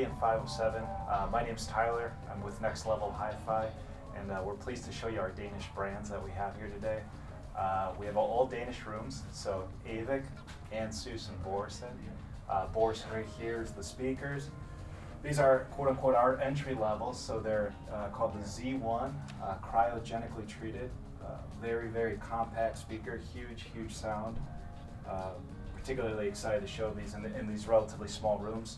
and 507. My name's Tyler. I'm with Next Level Hi-Fi, and we're pleased to show you our Danish brands that we have here today. We have all Danish rooms, so Avik, Ansus, and Borreson. Borreson right here is the speakers. These are quote-unquote our entry levels, so they're called the Z1, cryogenically treated. Very, very compact speaker, huge sound. Particularly excited to show these in these relatively small rooms.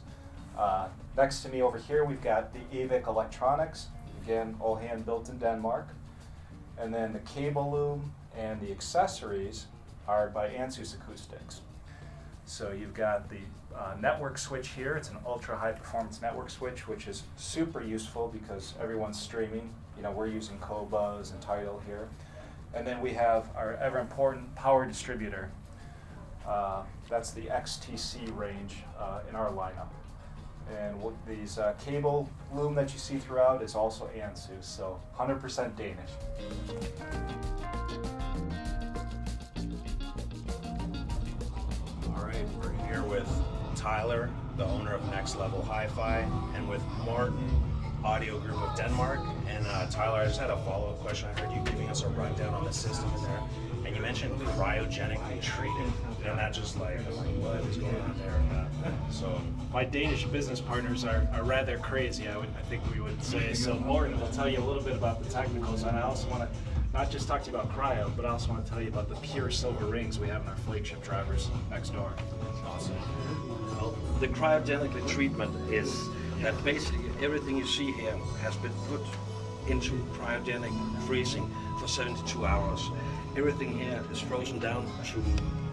Next to me over here, we've got the Avik electronics, again, all hand built in Denmark. And then the cable loom and the accessories are by Ansus Acoustics. So you've got the network switch here. It's an ultra high performance network switch, which is super useful because everyone's streaming. You know, we're using Qobuz and Tidal here. And then we have our ever important power distributor. That's the XTC range in our lineup. And these cable loom that you see throughout is also Ansus, so 100% Danish. All right, we're here with Tyler, the owner of Next Level Hi-Fi, and with Martin, Audio Group of Denmark. And Tyler, I just had a follow-up question. I heard you giving us a rundown on the system in there, and you mentioned cryogenically treated, and that just like, what is going on there? So my Danish business partners are rather crazy, I think we would say. So Morten will tell you a little bit about the technicals, and I also want to not just talk to you about cryo, but I also want to tell you about the pure silver rings we have in our flagship drivers next door. Awesome. Well, the cryogenically treatment is that basically everything you see here has been put into cryogenic freezing for 72 hours. Everything here is frozen down to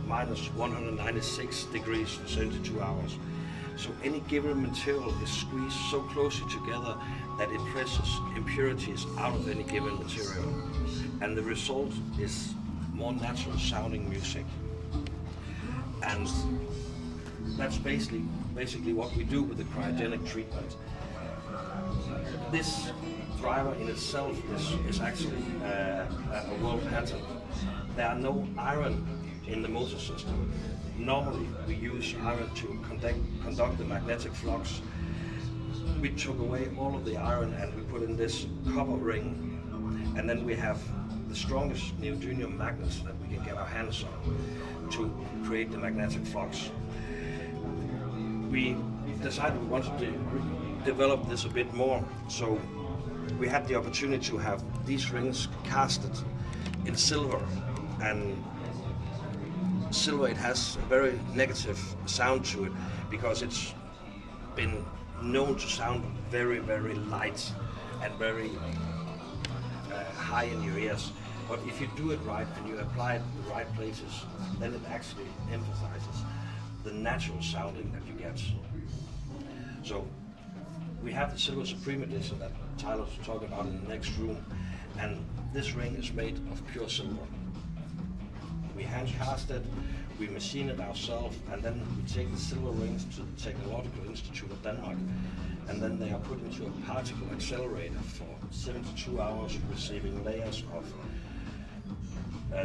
minus 196 degrees for 72 hours. So any given material is squeezed so closely together that it presses impurities out of any given material. And the result is more natural sounding music. And that's basically what we do with the cryogenic treatment. This driver in itself is actually a world patent. There are no iron in the motor system. Normally we use iron to conduct the magnetic flux. We took away all of the iron and we put in this copper ring, and then we have the strongest neodymium magnets that we can get our hands on to create the magnetic flux. We decided we wanted to develop this a bit more, so we had the opportunity to have these rings casted in silver, and silver, it has a very negative sound to it because it's been known to sound very, very light and very high in your ears. But if you do it right and you apply it in the right places, then it actually emphasizes the natural sounding that you get. So we have the Silver Supreme Edition that Tyler was talking about in the next room, and this ring is made of pure silver. We hand cast it, we machine it ourselves, and then we take the silver rings to the Technological Institute of Denmark, and then they are put into a particle accelerator for 72 hours, receiving layers of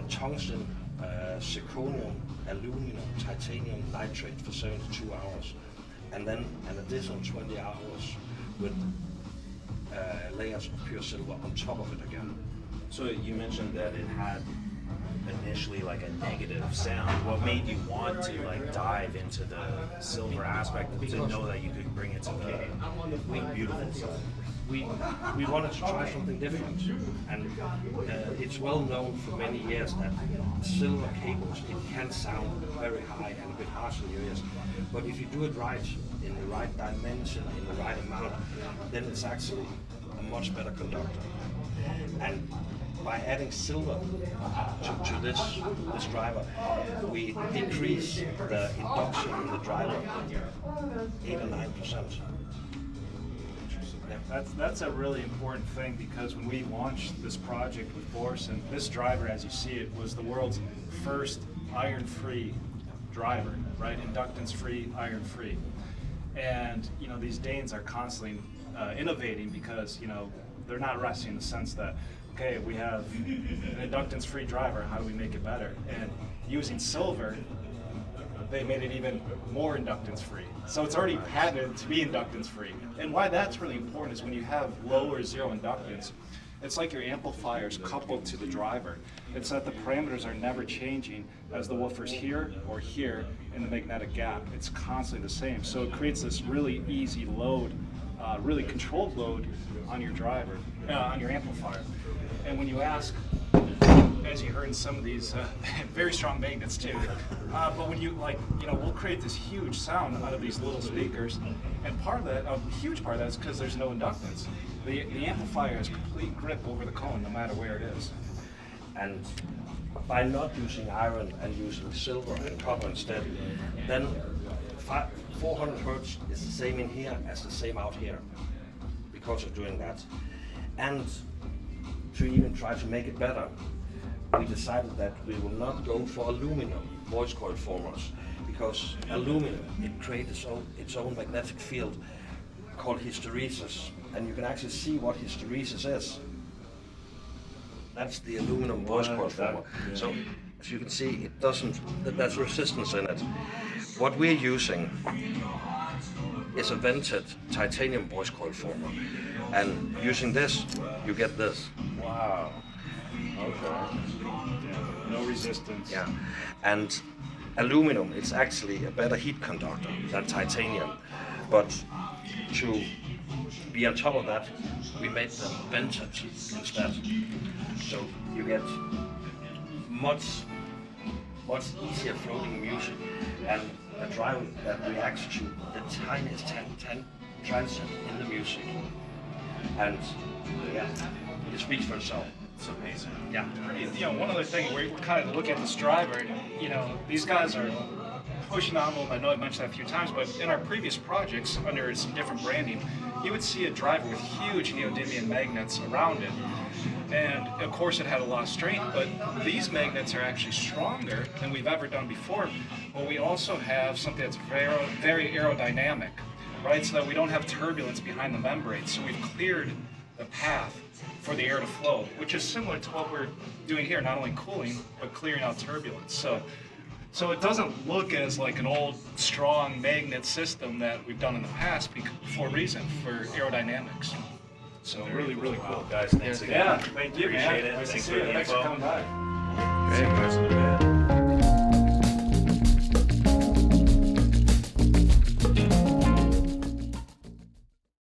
tungsten, zirconium, aluminum, titanium, nitrate for 72 hours, and then an additional 20 hours with layers of pure silver on top of it again. So you mentioned that it had initially like a negative sound. What made you want to like dive into the silver aspect to know that you could bring it to the beautiful side? We wanted to try something different, and it's well known for many years that silver cables, it can sound very high and a bit harsh in your ears, but if you do it right, in the right dimension, in the right amount, then it's actually a much better conductor. And by adding silver to this driver, we decrease the induction in the driver 8 or 9%. That's a really important thing, because when we launched this project with Borreson, this driver, as you see it, was the world's first iron-free driver, right? Inductance-free, iron-free. And you know, these Danes are constantly innovating because, you know, they're not resting in the sense that, okay, we have an inductance-free driver, how do we make it better? And using silver they made it even more inductance free. So it's already patented to be inductance free. And why that's really important is when you have low or zero inductance, it's like your amplifier is coupled to the driver. It's that the parameters are never changing as the woofer's here or here in the magnetic gap. It's constantly the same. So it creates this really easy load, really controlled load on your driver, on your amplifier. And when you ask, as you heard in some of these very strong magnets too, but when you we'll create this huge sound out of these little speakers, and part of that, a huge part of that is because there's no inductance. The amplifier has complete grip over the cone no matter where it is. And by not using iron and using silver and copper instead, then 400 hertz is the same in here as the same out here because of doing that. And to even try to make it better, we decided that we will not go for aluminum voice coil formers because aluminum, it creates its own magnetic field called hysteresis, and you can actually see what hysteresis is. That's the aluminum voice coil former. So as you can see, it doesn't, there's resistance in it. What we're using is a vented titanium voice coil former, and using this, you get this. Wow. Okay. Yeah, no resistance. Yeah, and aluminum, it's actually a better heat conductor than titanium, but to be on top of that, we made them vented instead. So you get much easier floating music and a driver that reacts to the tiniest 10 transient in the music. And yeah, it speaks for itself. It's amazing. Yeah. One other thing, we're kind of looking at this driver, these guys are pushing the envelope. I know I've mentioned that a few times, but in our previous projects, under some different branding, you would see a driver with huge neodymium magnets around it. And of course it had a lot of strength, but these magnets are actually stronger than we've ever done before. But we also have something that's very, very aerodynamic, right? So that we don't have turbulence behind the membrane. So we've cleared the path for the air to flow, which is similar to what we're doing here, not only cooling, but clearing out turbulence. So it doesn't look as like an old, strong magnet system that we've done in the past for a reason, for aerodynamics. So really, really cool. Guys, thanks again. Yeah, thank you, man. Appreciate it. Nice to Thanks see for you. the Thanks for info. coming by.